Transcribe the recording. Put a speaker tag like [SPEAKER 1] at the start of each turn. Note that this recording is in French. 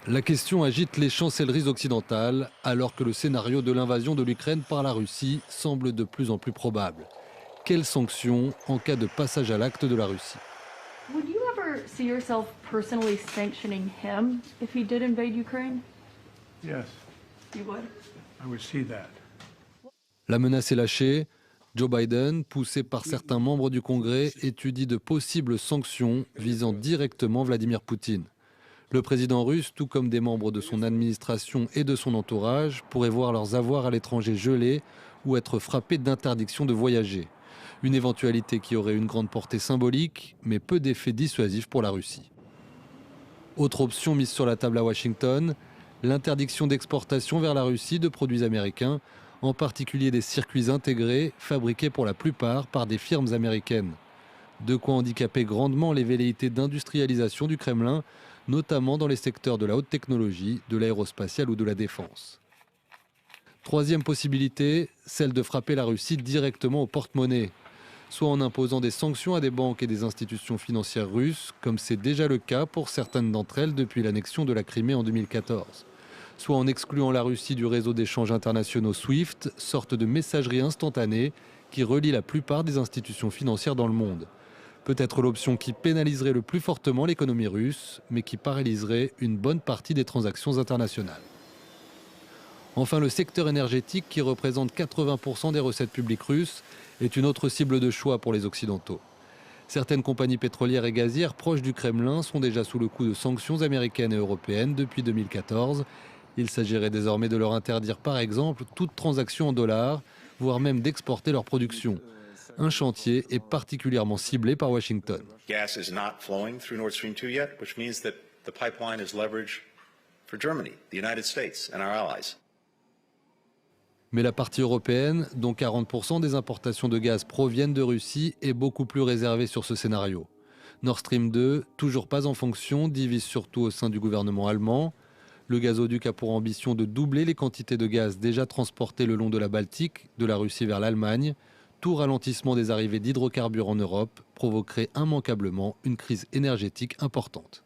[SPEAKER 1] La question agite les chancelleries occidentales alors que le scénario de l'invasion de l'Ukraine par la Russie semble de plus en plus probable. Quelles sanctions en cas de passage à l'acte de la Russie?
[SPEAKER 2] Would you ever see yourself personally sanctioning him if he did invade Ukraine?
[SPEAKER 3] Yes,
[SPEAKER 2] You would.
[SPEAKER 3] I would see that.
[SPEAKER 1] La menace est lâchée. Joe Biden, poussé par certains membres du Congrès, étudie de possibles sanctions visant directement Vladimir Poutine. Le président russe, tout comme des membres de son administration et de son entourage, pourraient voir leurs avoirs à l'étranger gelés ou être frappés d'interdiction de voyager. Une éventualité qui aurait une grande portée symbolique, mais peu d'effet dissuasif pour la Russie. Autre option mise sur la table à Washington, l'interdiction d'exportation vers la Russie de produits américains, en particulier des circuits intégrés fabriqués pour la plupart par des firmes américaines. De quoi handicaper grandement les velléités d'industrialisation du Kremlin, notamment dans les secteurs de la haute technologie, de l'aérospatiale ou de la défense. Troisième possibilité, celle de frapper la Russie directement au porte-monnaie, soit en imposant des sanctions à des banques et des institutions financières russes, comme c'est déjà le cas pour certaines d'entre elles depuis l'annexion de la Crimée en 2014, soit en excluant la Russie du réseau d'échanges internationaux SWIFT, sorte de messagerie instantanée qui relie la plupart des institutions financières dans le monde. Peut-être l'option qui pénaliserait le plus fortement l'économie russe, mais qui paralyserait une bonne partie des transactions internationales. Enfin, le secteur énergétique, qui représente 80% des recettes publiques russes, est une autre cible de choix pour les Occidentaux. Certaines compagnies pétrolières et gazières proches du Kremlin sont déjà sous le coup de sanctions américaines et européennes depuis 2014. Il s'agirait désormais de leur interdire par exemple toute transaction en dollars, voire même d'exporter leur production. Un chantier est particulièrement ciblé par Washington.
[SPEAKER 4] Gas is not flowing through Nord Stream 2 yet, which means that the pipeline is leverage for Germany, the United States and our allies.
[SPEAKER 1] Mais la partie européenne, dont 40% des importations de gaz proviennent de Russie, est beaucoup plus réservée sur ce scénario. Nord Stream 2, toujours pas en fonction, divise surtout au sein du gouvernement allemand. Le gazoduc a pour ambition de doubler les quantités de gaz déjà transportées le long de la Baltique, de la Russie vers l'Allemagne. Tout ralentissement des arrivées d'hydrocarbures en Europe provoquerait immanquablement une crise énergétique importante.